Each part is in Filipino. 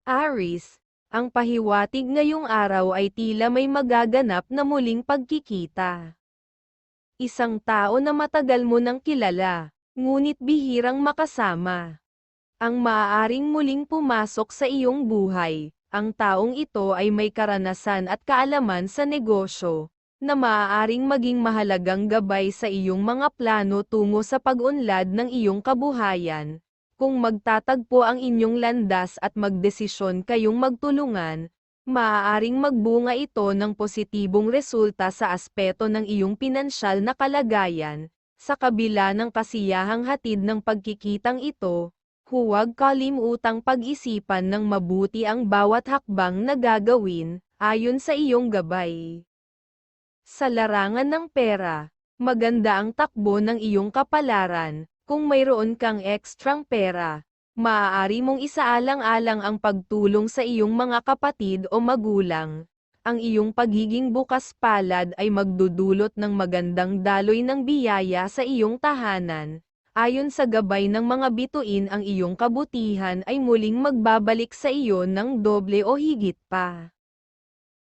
Aries, ang pahiwatig ngayong araw ay tila may magaganap na muling pagkikita. Isang tao na matagal mo nang kilala, ngunit bihirang makasama. Ang maaaring muling pumasok sa iyong buhay, ang taong ito ay may karanasan at kaalaman sa negosyo, na maaaring maging mahalagang gabay sa iyong mga plano tungo sa pag-unlad ng iyong kabuhayan. Kung magtatagpo ang inyong landas at magdesisyon kayong magtulungan, maaaring magbunga ito ng positibong resulta sa aspeto ng iyong pinansyal na kalagayan. Sa kabila ng kasiyahang hatid ng pagkikitang ito, huwag kalimutang pag-isipan ng mabuti ang bawat hakbang na gagawin, ayon sa iyong gabay. Sa larangan ng pera, maganda ang takbo ng iyong kapalaran. Kung mayroon kang ekstrang pera, maaari mong isaalang-alang ang pagtulong sa iyong mga kapatid o magulang. Ang iyong pagiging bukas palad ay magdudulot ng magandang daloy ng biyaya sa iyong tahanan. Ayon sa gabay ng mga bituin, ang iyong kabutihan ay muling magbabalik sa iyo ng doble o higit pa.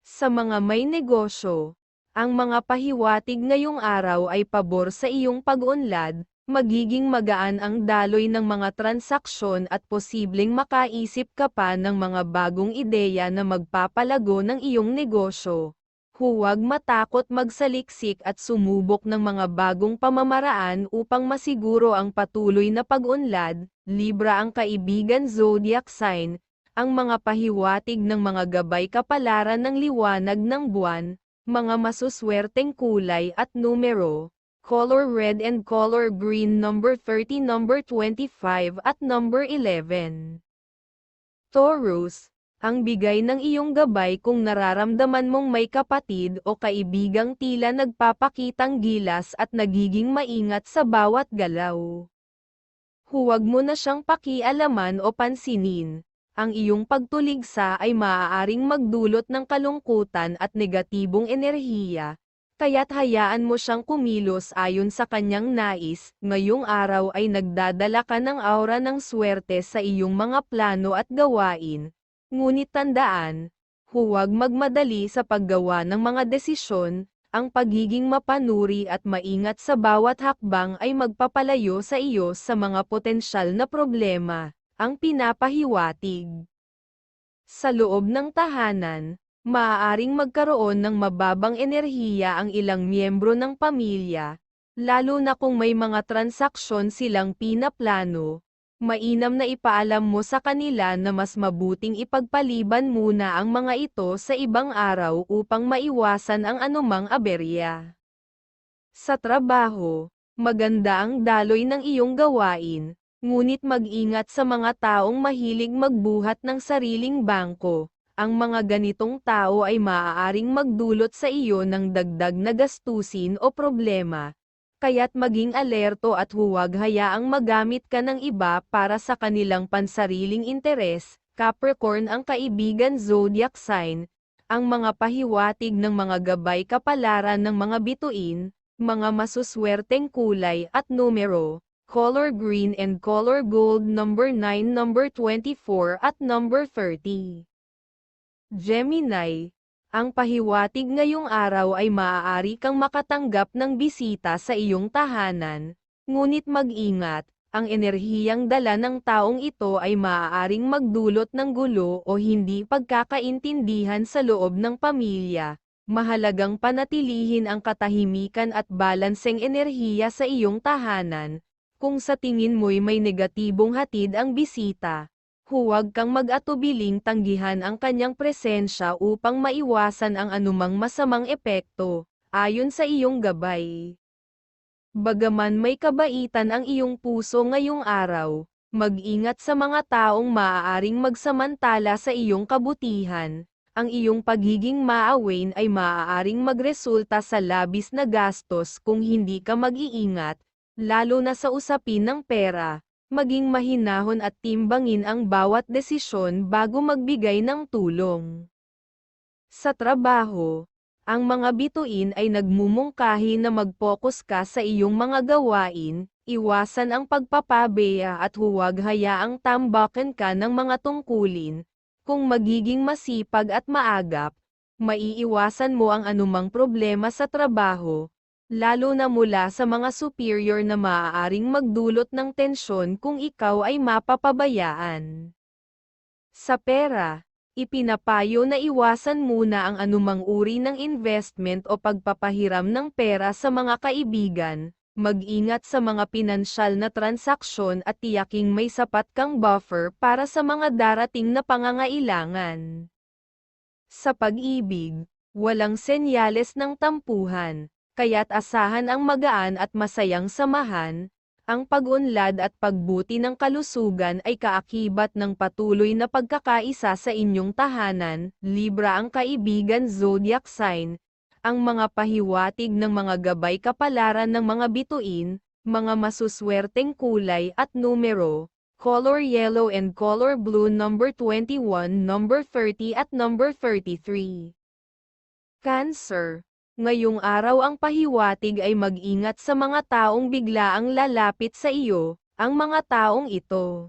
Sa mga may negosyo, ang mga pahiwatig ngayong araw ay pabor sa iyong pag-unlad. Magiging magaan ang daloy ng mga transaksyon at posibleng makaisip ka pa ng mga bagong ideya na magpapalago ng iyong negosyo. Huwag matakot magsaliksik at sumubok ng mga bagong pamamaraan upang masiguro ang patuloy na pag-unlad. Libra ang kaibigan zodiac sign, ang mga pahiwatig ng mga gabay kapalaran ng liwanag ng buwan, mga masuswerteng kulay at numero. Color red and color green, number 30, number 25 at number 11. Taurus, ang bigay ng iyong gabay kung nararamdaman mong may kapatid o kaibigang tila nagpapakitang gilas at nagiging maingat sa bawat galaw. Huwag mo na siyang pakialaman o pansinin. Ang iyong pagtuligsa ay maaaring magdulot ng kalungkutan at negatibong enerhiya. Kaya't hayaan mo siyang kumilos ayon sa kanyang nais. Ngayong araw ay nagdadala ka ng aura ng swerte sa iyong mga plano at gawain. Ngunit tandaan, huwag magmadali sa paggawa ng mga desisyon. Ang pagiging mapanuri at maingat sa bawat hakbang ay magpapalayo sa iyo sa mga potensyal na problema. Ang pinapahiwatig sa loob ng tahanan, maaaring magkaroon ng mababang enerhiya ang ilang miyembro ng pamilya, lalo na kung may mga transaksyon silang pinaplano. Mainam na ipaalam mo sa kanila na mas mabuting ipagpaliban muna ang mga ito sa ibang araw upang maiwasan ang anumang aberya. Sa trabaho, maganda ang daloy ng iyong gawain, ngunit mag-ingat sa mga taong mahilig magbuhat ng sariling bangko. Ang mga ganitong tao ay maaaring magdulot sa iyo ng dagdag na gastusin o problema. Kaya't maging alerto at huwag hayaang magamit ka ng iba para sa kanilang pansariling interes. Capricorn ang kaibigan zodiac sign, ang mga pahiwatig ng mga gabay kapalaran ng mga bituin, mga masuswerteng kulay at numero, color green and color gold, number 9, number 24 at number 30. Gemini, ang pahiwatig ngayong araw ay maaari kang makatanggap ng bisita sa iyong tahanan, ngunit mag-ingat, ang enerhiyang dala ng taong ito ay maaaring magdulot ng gulo o hindi pagkakaintindihan sa loob ng pamilya. Mahalagang panatilihin ang katahimikan at balanseng enerhiya sa iyong tahanan. Kung sa tingin mo'y may negatibong hatid ang bisita, huwag kang mag-atubiling tanggihan ang kanyang presensya upang maiwasan ang anumang masamang epekto, ayon sa iyong gabay. Bagaman may kabaitan ang iyong puso ngayong araw, mag-ingat sa mga taong maaaring magsamantala sa iyong kabutihan. Ang iyong pagiging maawain ay maaaring magresulta sa labis na gastos kung hindi ka mag-iingat, lalo na sa usapin ng pera. Maging mahinahon at timbangin ang bawat desisyon bago magbigay ng tulong. Sa trabaho, Ang mga bituin ay nagmumungkahi na mag-focus ka sa iyong mga gawain, iwasan ang pagpapabeya at huwag hayaang tambakan ka ng mga tungkulin. Kung magiging masipag at maagap, maiiwasan mo ang anumang problema sa trabaho, lalo na mula sa mga superior na maaaring magdulot ng tensyon kung ikaw ay mapapabayaan. Sa pera, ipinapayo na iwasan muna ang anumang uri ng investment o pagpapahiram ng pera sa mga kaibigan, mag-ingat sa mga pinansyal na transaksyon at tiyaking may sapat kang buffer para sa mga darating na pangangailangan. Sa pag-ibig, walang senyales ng tampuhan, kaya't asahan ang magaan at masayang samahan. Ang pag-unlad at pagbuti ng kalusugan ay kaakibat ng patuloy na pagkakaisa sa inyong tahanan. Libra ang kaibigan zodiac sign. Ang mga pahiwatig ng mga gabay kapalaran ng mga bituin, mga masuswerteng kulay at numero, color yellow and color blue, number 21, number 30 at number 33. Cancer. Ngayong araw ang pahiwatig ay mag-ingat sa mga taong biglaang lalapit sa iyo, ang mga taong ito.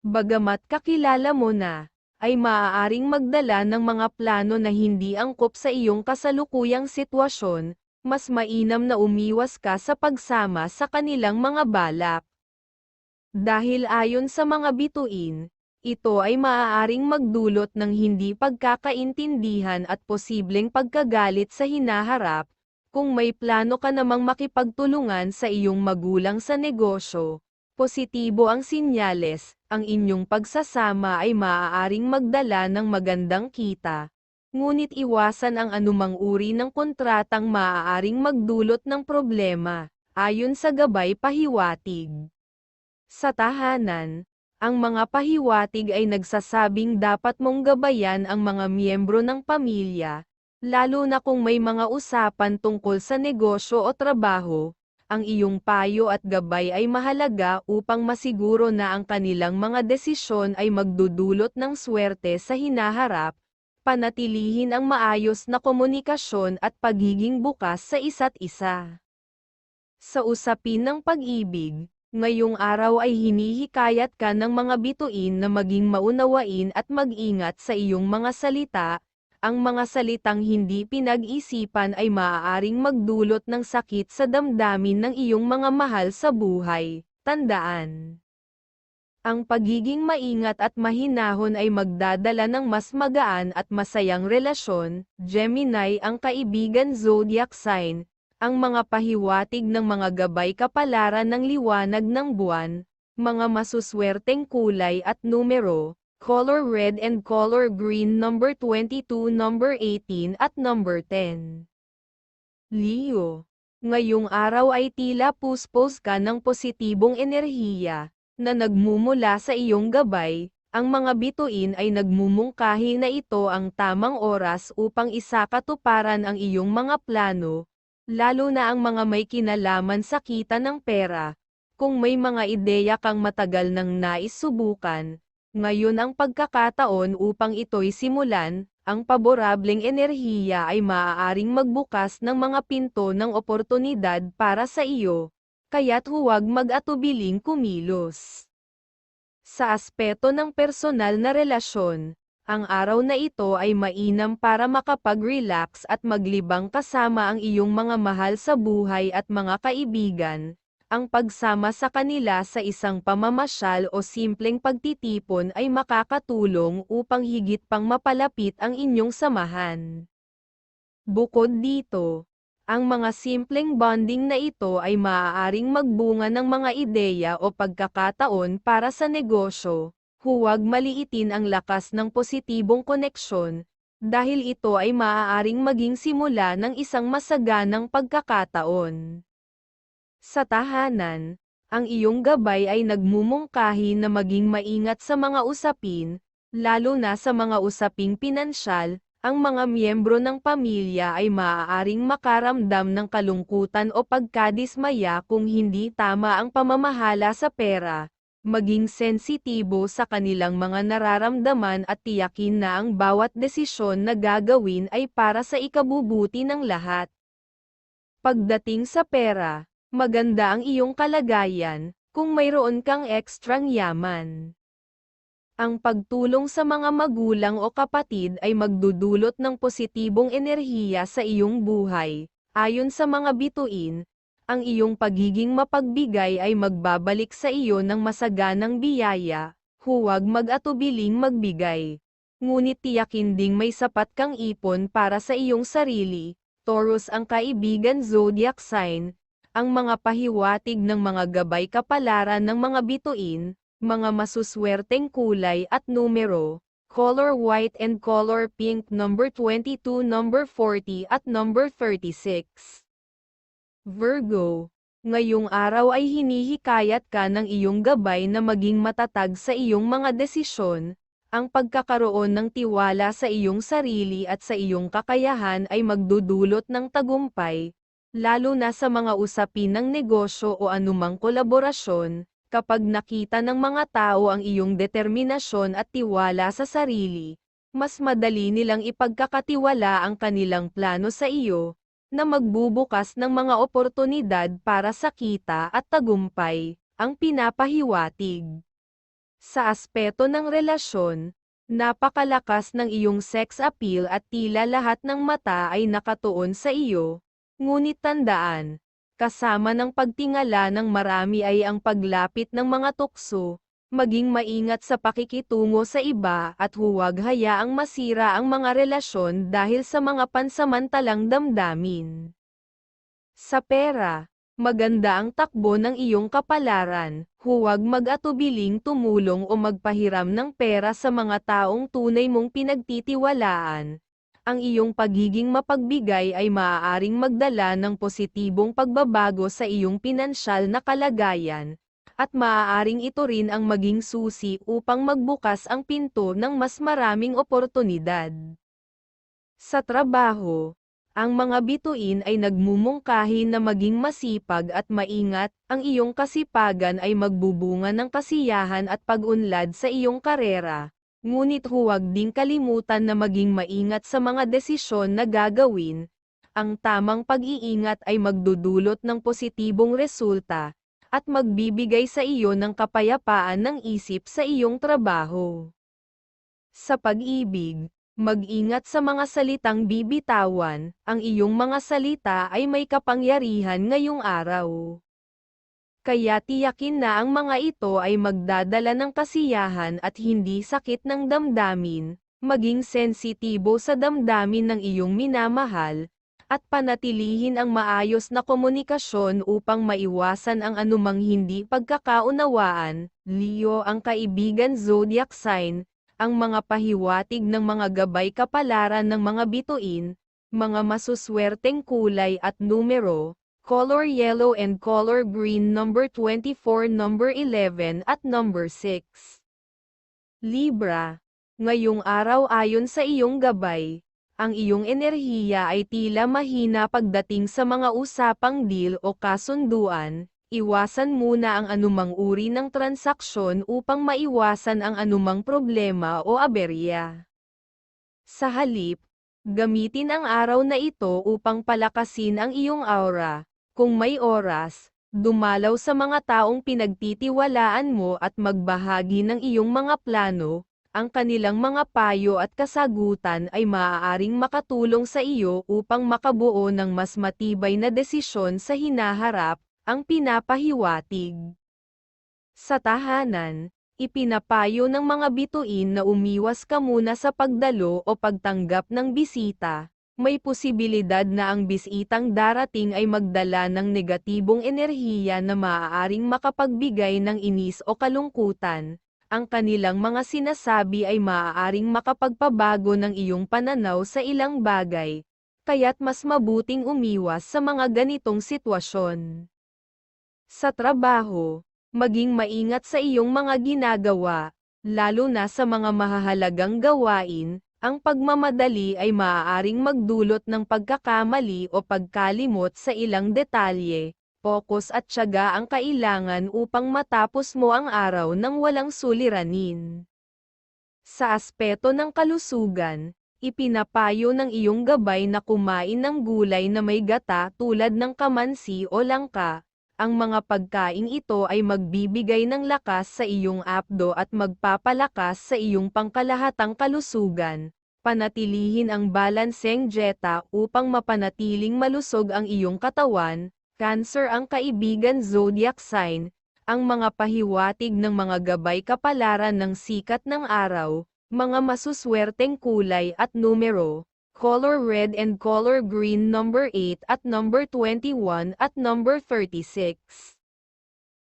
Bagamat kakilala mo na, ay maaaring magdala ng mga plano na hindi angkop sa iyong kasalukuyang sitwasyon, mas mainam na umiwas ka sa pagsama sa kanilang mga balak. Dahil ayon sa mga bituin, ito ay maaaring magdulot ng hindi pagkakaintindihan at posibleng pagkagalit sa hinaharap. Kung may plano ka namang makipagtulungan sa iyong magulang sa negosyo, positibo ang sinyales, ang inyong pagsasama ay maaaring magdala ng magandang kita. Ngunit iwasan ang anumang uri ng kontratang maaaring magdulot ng problema, ayon sa gabay pahiwatig. Sa tahanan, ang mga pahiwatig ay nagsasabing dapat mong gabayan ang mga miyembro ng pamilya, lalo na kung may mga usapan tungkol sa negosyo o trabaho. Ang iyong payo at gabay ay mahalaga upang masiguro na ang kanilang mga desisyon ay magdudulot ng swerte sa hinaharap. Panatilihin ang maayos na komunikasyon at pagiging bukas sa isa't isa. Sa usapin ng pag-ibig, ngayong araw ay hinihikayat ka ng mga bituin na maging maunawain at mag-ingat sa iyong mga salita. Ang mga salitang hindi pinag-isipan ay maaaring magdulot ng sakit sa damdamin ng iyong mga mahal sa buhay. Tandaan, ang pagiging maingat at mahinahon ay magdadala ng mas magaan at masayang relasyon. Gemini ang kaibigan zodiac sign. Ang mga pahiwatig ng mga gabay kapalaran ng liwanag ng buwan, mga masuswerteng kulay at numero, color red and color green, number 22, number 18 at number 10. Leo. Ngayong araw ay tila puspos ka ng positibong enerhiya, na nagmumula sa iyong gabay. Ang mga bituin ay nagmumungkahi na ito ang tamang oras upang isakatuparan ang iyong mga plano, lalo na ang mga may kinalaman sa kita ng pera. Kung may mga ideya kang matagal nang nais subukan, ngayon ang pagkakataon upang ito'y simulan. Ang paborableng enerhiya ay maaaring magbukas ng mga pinto ng oportunidad para sa iyo, kaya't huwag mag-atubiling kumilos. Sa aspeto ng personal na relasyon, ang araw na ito ay mainam para makapag-relax at maglibang kasama ang iyong mga mahal sa buhay at mga kaibigan. Ang pagsama sa kanila sa isang pamamasyal o simpleng pagtitipon ay makakatulong upang higit pang mapalapit ang inyong samahan. Bukod dito, ang mga simpleng bonding na ito ay maaaring magbunga ng mga ideya o pagkakataon para sa negosyo. Huwag maliitin ang lakas ng positibong koneksyon, dahil ito ay maaaring maging simula ng isang masaganang pagkakataon. Sa tahanan, ang iyong gabay ay nagmumungkahi na maging maingat sa mga usapin, lalo na sa mga usaping pinansyal. Ang mga miyembro ng pamilya ay maaaring makaramdam ng kalungkutan o pagkadismaya kung hindi tama ang pamamahala sa pera. Maging sensitibo sa kanilang mga nararamdaman at tiyakin na ang bawat desisyon na gagawin ay para sa ikabubuti ng lahat. Pagdating sa pera, maganda ang iyong kalagayan, kung mayroon kang ekstrang yaman. Ang pagtulong sa mga magulang o kapatid ay magdudulot ng positibong enerhiya sa iyong buhay. Ayon sa mga bituin, ang iyong pagiging mapagbigay ay magbabalik sa iyo ng masaganang biyaya, huwag mag-atubiling magbigay. Ngunit tiyakin ding may sapat kang ipon para sa iyong sarili. Taurus ang kaibigan zodiac sign, ang mga pahiwatig ng mga gabay kapalaran ng mga bituin, mga masuswerteng kulay at numero, color white and color pink number 22, number 40 at number 36. Virgo, ngayong araw ay hinihikayat ka ng iyong gabay na maging matatag sa iyong mga desisyon. Ang pagkakaroon ng tiwala sa iyong sarili at sa iyong kakayahan ay magdudulot ng tagumpay, lalo na sa mga usapin ng negosyo o anumang kolaborasyon. Kapag nakita ng mga tao ang iyong determinasyon at tiwala sa sarili, mas madali nilang ipagkakatiwala ang kanilang plano sa iyo, na magbubukas ng mga oportunidad para sa kita at tagumpay, ang pinapahiwatig. Sa aspeto ng relasyon, napakalakas ng iyong sex appeal at tila lahat ng mata ay nakatuon sa iyo, ngunit tandaan, kasama ng pagtingala ng marami ay ang paglapit ng mga tukso, maging maingat sa pakikitungo sa iba at huwag hayaang masira ang mga relasyon dahil sa mga pansamantalang damdamin. Sa pera, maganda ang takbo ng iyong kapalaran, huwag mag-atubiling tumulong o magpahiram ng pera sa mga taong tunay mong pinagtitiwalaan. Ang iyong pagiging mapagbigay ay maaaring magdala ng positibong pagbabago sa iyong pinansyal na kalagayan, at maaaring ito rin ang maging susi upang magbukas ang pinto ng mas maraming oportunidad. Sa trabaho, ang mga bituin ay nagmumungkahi na maging masipag at maingat, ang iyong kasipagan ay magbubunga ng kasiyahan at pag-unlad sa iyong karera, ngunit huwag ding kalimutan na maging maingat sa mga desisyon na gagawin. Ang tamang pag-iingat ay magdudulot ng positibong resulta, at magbibigay sa iyo ng kapayapaan ng isip sa iyong trabaho. Sa pag-ibig, mag-ingat sa mga salitang bibitawan, ang iyong mga salita ay may kapangyarihan ngayong araw. Kaya tiyakin na ang mga ito ay magdadala ng kasiyahan at hindi sakit ng damdamin, maging sensitibo sa damdamin ng iyong minamahal, at panatilihin ang maayos na komunikasyon upang maiwasan ang anumang hindi pagkakaunawaan. Leo ang kaibigan zodiac sign, ang mga pahiwatig ng mga gabay kapalaran ng mga bituin, mga masuswerteng kulay at numero, color yellow and color green number 24, number 11 at number 6. Libra, ngayong araw ayon sa iyong gabay, ang iyong enerhiya ay tila mahina pagdating sa mga usapang deal o kasunduan. Iwasan muna ang anumang uri ng transaksyon upang maiwasan ang anumang problema o aberya. Sa halip, gamitin ang araw na ito upang palakasin ang iyong aura. Kung may oras, dumalaw sa mga taong pinagtitiwalaan mo at magbahagi ng iyong mga plano. Ang kanilang mga payo at kasagutan ay maaaring makatulong sa iyo upang makabuo ng mas matibay na desisyon sa hinaharap, ang pinapahiwatig. Sa tahanan, ipinapayo ng mga bituin na umiwas ka muna sa pagdalo o pagtanggap ng bisita. May posibilidad na ang bisitang darating ay magdala ng negatibong enerhiya na maaaring makapagbigay ng inis o kalungkutan. Ang kanilang mga sinasabi ay maaaring makapagpabago ng iyong pananaw sa ilang bagay, kaya't mas mabuting umiwas sa mga ganitong sitwasyon. Sa trabaho, maging maingat sa iyong mga ginagawa, lalo na sa mga mahahalagang gawain. Ang pagmamadali ay maaaring magdulot ng pagkakamali o pagkalimot sa ilang detalye, Focus at tiyaga ang kailangan upang matapos mo ang araw ng walang suliranin. Sa aspeto ng kalusugan, ipinapayo ng iyong gabay na kumain ng gulay na may gata tulad ng kamansi o langka. Ang mga pagkaing ito ay magbibigay ng lakas sa iyong apdo at magpapalakas sa iyong pangkalahatang kalusugan. Panatilihin ang balanseng dieta upang mapanatiling malusog ang iyong katawan. Cancer ang kaibigan zodiac sign. Ang mga pahiwatig ng mga gabay kapalaran ng sikat ng araw, mga masuswerteng kulay at numero. Color red and color green number 8 at number 21 at number 36.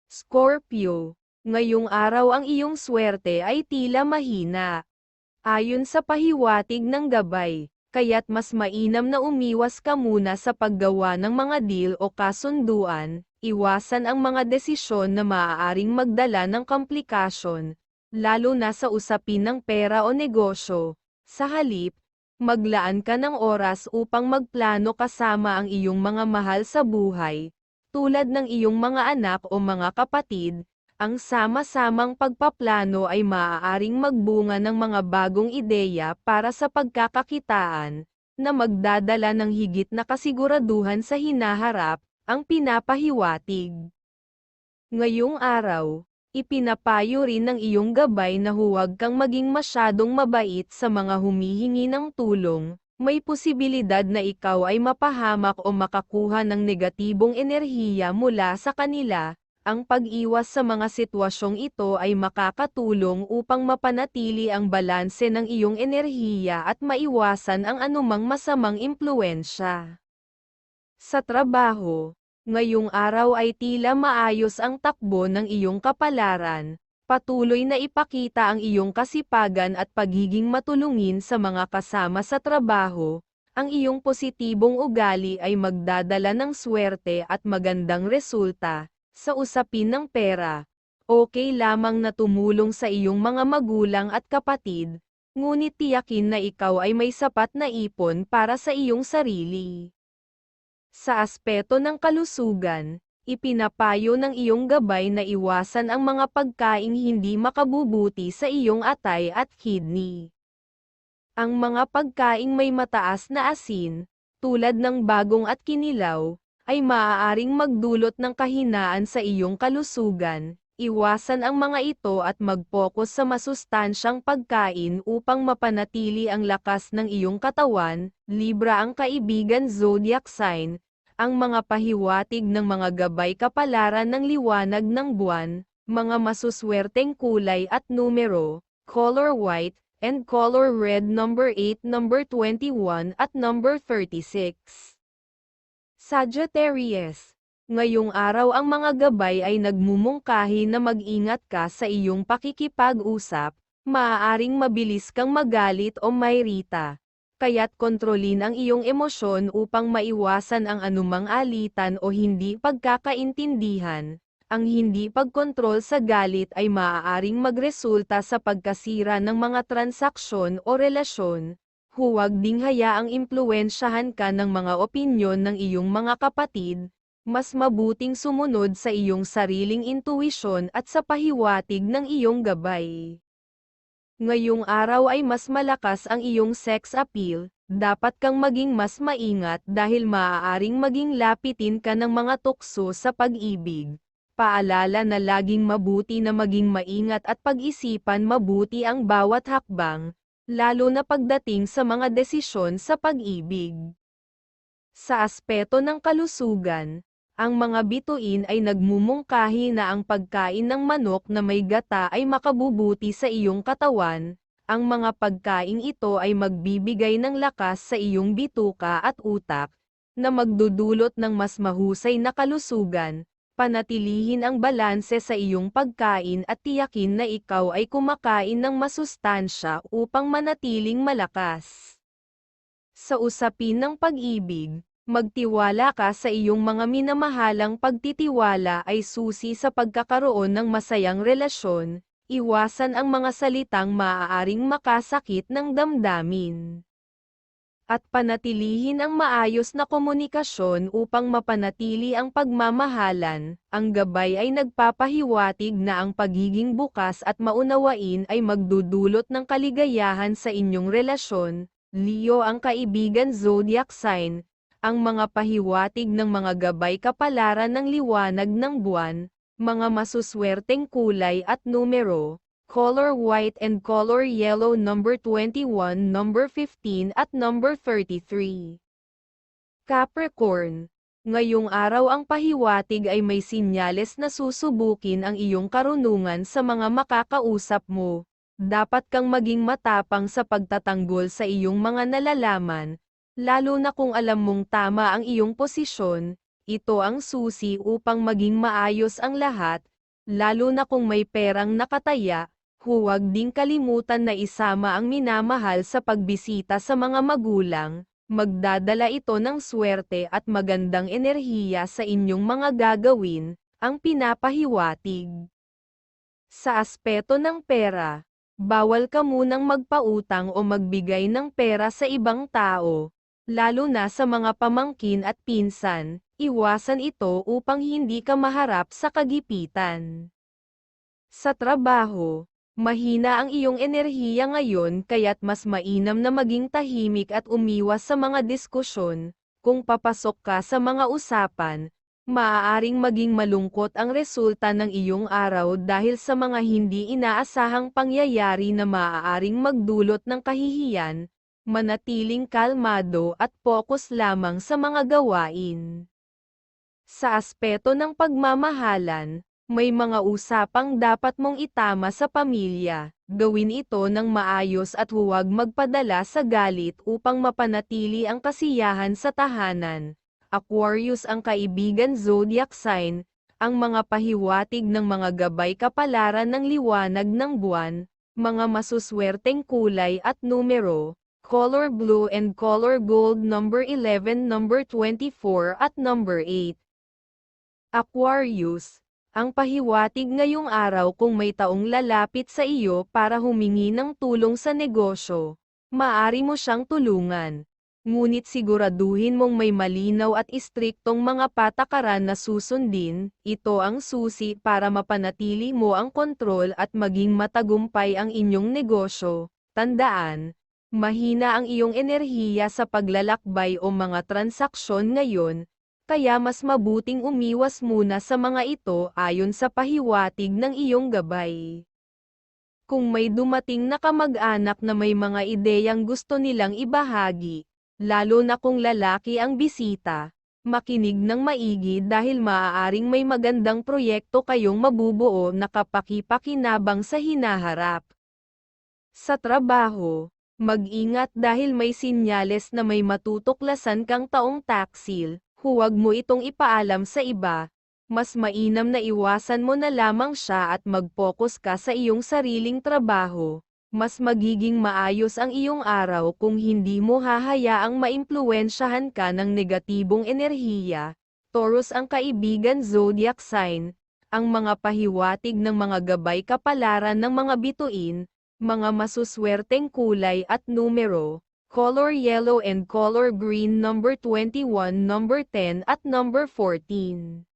Scorpio, ngayong araw ang iyong swerte ay tila mahina. Ayon sa pahiwatig ng gabay, kaya't mas mainam na umiwas ka muna sa paggawa ng mga deal o kasunduan, iwasan ang mga desisyon na maaaring magdala ng komplikasyon, lalo na sa usapin ng pera o negosyo. Sa halip, maglaan ka ng oras upang magplano kasama ang iyong mga mahal sa buhay, tulad ng iyong mga anak o mga kapatid. Ang sama-samang pagpaplano ay maaaring magbunga ng mga bagong ideya para sa pagkakakitaan, na magdadala ng higit na kasiguraduhan sa hinaharap, ang pinapahiwatig. Ngayong araw, ipinapayo rin ng iyong gabay na huwag kang maging masyadong mabait sa mga humihingi ng tulong, may posibilidad na ikaw ay mapahamak o makakuha ng negatibong enerhiya mula sa kanila. Ang pag-iwas sa mga sitwasyong ito ay makakatulong upang mapanatili ang balanse ng iyong enerhiya at maiwasan ang anumang masamang impluwensya. Sa trabaho, ngayong araw ay tila maayos ang takbo ng iyong kapalaran, patuloy na ipakita ang iyong kasipagan at pagiging matulungin sa mga kasama sa trabaho. Ang iyong positibong ugali ay magdadala ng swerte at magandang resulta. Sa usapin ng pera, okay lamang na tumulong sa iyong mga magulang at kapatid, ngunit tiyakin na ikaw ay may sapat na ipon para sa iyong sarili. Sa aspeto ng kalusugan, ipinapayo ng iyong gabay na iwasan ang mga pagkaing hindi makabubuti sa iyong atay at kidney. Ang mga pagkaing may mataas na asin, tulad ng bagong at kinilaw, ay maaaring magdulot ng kahinaan sa iyong kalusugan. Iwasan ang mga ito at mag-focus sa masustansyang pagkain upang mapanatili ang lakas ng iyong katawan. Libra ang kaibigan zodiac sign. Ang mga pahiwatig ng mga gabay kapalaran ng liwanag ng buwan, mga masuswerteng kulay at numero, color white, and color red number 8, number 21 at number 36. Sagittarius, ngayong araw ang mga gabay ay nagmumungkahi na mag-ingat ka sa iyong pakikipag-usap, maaaring mabilis kang magalit o mairita. Kaya't kontrolin ang iyong emosyon upang maiwasan ang anumang alitan o hindi pagkakaintindihan. Ang hindi pagkontrol sa galit ay maaaring magresulta sa pagkasira ng mga transaksyon o relasyon. Huwag ding hayaang impluwensyahan ka ng mga opinyon ng iyong mga kapatid, mas mabuting sumunod sa iyong sariling intuwisyon at sa pahiwatig ng iyong gabay. Ngayong araw ay mas malakas ang iyong sex appeal, dapat kang maging mas maingat dahil maaaring maging lapitin ka ng mga tukso sa pag-ibig. Paalala na laging mabuti na maging maingat at pag-isipan mabuti ang bawat hakbang, lalo na pagdating sa mga desisyon sa pag-ibig. Sa aspeto ng kalusugan, ang mga bituin ay nagmumungkahi na ang pagkain ng manok na may gata ay makabubuti sa iyong katawan. Ang mga pagkaing ito ay magbibigay ng lakas sa iyong bituka at utak, na magdudulot ng mas mahusay na kalusugan. Panatilihin ang balanse sa iyong pagkain at tiyakin na ikaw ay kumakain ng masustansya upang manatiling malakas. Sa usapin ng pag-ibig, magtiwala ka sa iyong mga minamahalang. Pagtitiwala ay susi sa pagkakaroon ng masayang relasyon. Iwasan ang mga salitang maaaring makasakit ng damdamin. at panatilihin ang maayos na komunikasyon upang mapanatili ang pagmamahalan. Ang gabay ay nagpapahiwatig na ang pagiging bukas at maunawain ay magdudulot ng kaligayahan sa inyong relasyon. Leo, ang kaibigan zodiac sign, ang mga pahiwatig ng mga gabay kapalaran ng liwanag ng buwan, mga masuswerteng kulay at numero. Color white and color yellow, number 21, number 15 at number 33. Capricorn, ngayong araw ang pahiwatig ay may sinyales na susubukin ang iyong karunungan sa mga makakausap mo. Dapat kang maging matapang sa pagtatanggol sa iyong mga nalalaman, lalo na kung alam mong tama ang iyong posisyon. Ito ang susi upang maging maayos ang lahat, lalo na kung may perang nakataya. Huwag ding kalimutan na isama ang minamahal sa pagbisita sa mga magulang, magdadala ito ng swerte at magandang enerhiya sa inyong mga gagawin, ang pinapahiwatig. Sa aspeto ng pera, bawal ka munang magpautang o magbigay ng pera sa ibang tao, lalo na sa mga pamangkin at pinsan, iwasan ito upang hindi ka maharap sa kagipitan. Sa trabaho, mahina ang iyong enerhiya ngayon kaya't mas mainam na maging tahimik at umiwas sa mga diskusyon. Kung papasok ka sa mga usapan, maaaring maging malungkot ang resulta ng iyong araw dahil sa mga hindi inaasahang pangyayari na maaaring magdulot ng kahihiyan. Manatiling kalmado at focus lamang sa mga gawain. Sa aspeto ng pagmamahalan, may mga usapang dapat mong itama sa pamilya. Gawin ito ng maayos at huwag magpadala sa galit upang mapanatili ang kasiyahan sa tahanan. Aquarius, ang kaibigan zodiac sign, ang mga pahiwatig ng mga gabay kapalaran ng liwanag ng buwan, mga masuswerteng kulay at numero, color blue and color gold, number 11, number 24 at number 8. Aquarius, ang pahiwatig ngayong araw kung may taong lalapit sa iyo para humingi ng tulong sa negosyo, maaari mo siyang tulungan. Ngunit siguraduhin mong may malinaw at istriktong mga patakaran na susundin. Ito ang susi para mapanatili mo ang kontrol at maging matagumpay ang inyong negosyo. Tandaan, mahina ang iyong enerhiya sa paglalakbay o mga transaksyon ngayon, kaya mas mabuting umiwas muna sa mga ito ayon sa pahiwatig ng iyong gabay. Kung may dumating na kamag-anak na may mga ideyang gusto nilang ibahagi, lalo na kung lalaki ang bisita, makinig ng maigi dahil maaaring may magandang proyekto kayong mabubuo na kapaki-pakinabang sa hinaharap. Sa trabaho, mag-ingat dahil may sinyales na may matutuklasan kang taong taksil. Huwag mo itong ipaalam sa iba, mas mainam na iwasan mo na lamang siya at mag-focus ka sa iyong sariling trabaho. Mas magiging maayos ang iyong araw kung hindi mo hahayaang maimpluwensyahan ka ng negatibong enerhiya. Taurus, ang kaibigan zodiac sign, ang mga pahiwatig ng mga gabay kapalaran ng mga bituin, mga masuswerteng kulay at numero. Color yellow and color green, number 21, number 10 at number 14.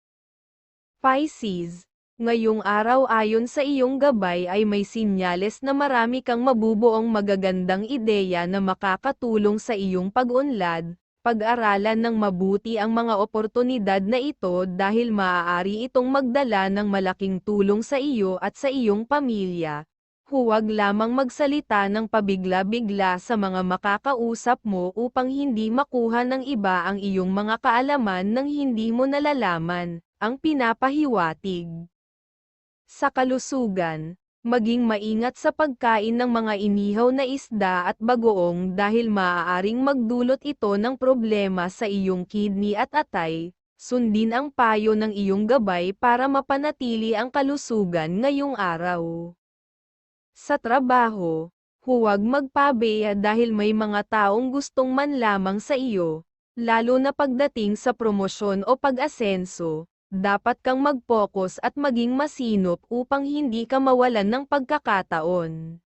Pisces, ngayong araw ayon sa iyong gabay ay may sinyales na marami kang mabubuong magagandang ideya na makakatulong sa iyong pag-unlad. Pag-aralan ng mabuti ang mga oportunidad na ito dahil maaari itong magdala ng malaking tulong sa iyo at sa iyong pamilya. Huwag lamang magsalita ng pabigla-bigla sa mga makakausap mo upang hindi makuha ng iba ang iyong mga kaalaman nang hindi mo nalalaman, ang pinapahiwatig. Sa kalusugan, maging maingat sa pagkain ng mga inihaw na isda at bagoong dahil maaaring magdulot ito ng problema sa iyong kidney at atay. Sundin ang payo ng iyong gabay para mapanatili ang kalusugan ngayong araw. Sa trabaho, huwag magpabeya dahil may mga taong gustong manlamang sa iyo, lalo na pagdating sa promosyon o pag-asenso. Dapat kang mag-focus at maging masinop upang hindi ka mawalan ng pagkakataon.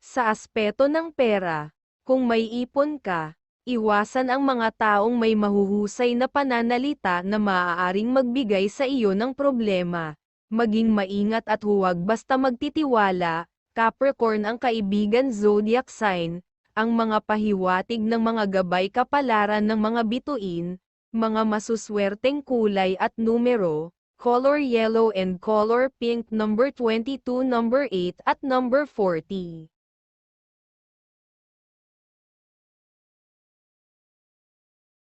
Sa aspeto ng pera, kung may ipon ka, Iwasan ang mga taong may mahuhusay na pananalita na maaaring magbigay sa iyo ng problema. Maging maingat at huwag basta magtitiwala. Capricorn, ang kaibigan zodiac sign, ang mga pahiwatig ng mga gabay kapalaran ng mga bituin, mga masuswerteng kulay at numero, color yellow and color pink, number 22, number 8 at number 40.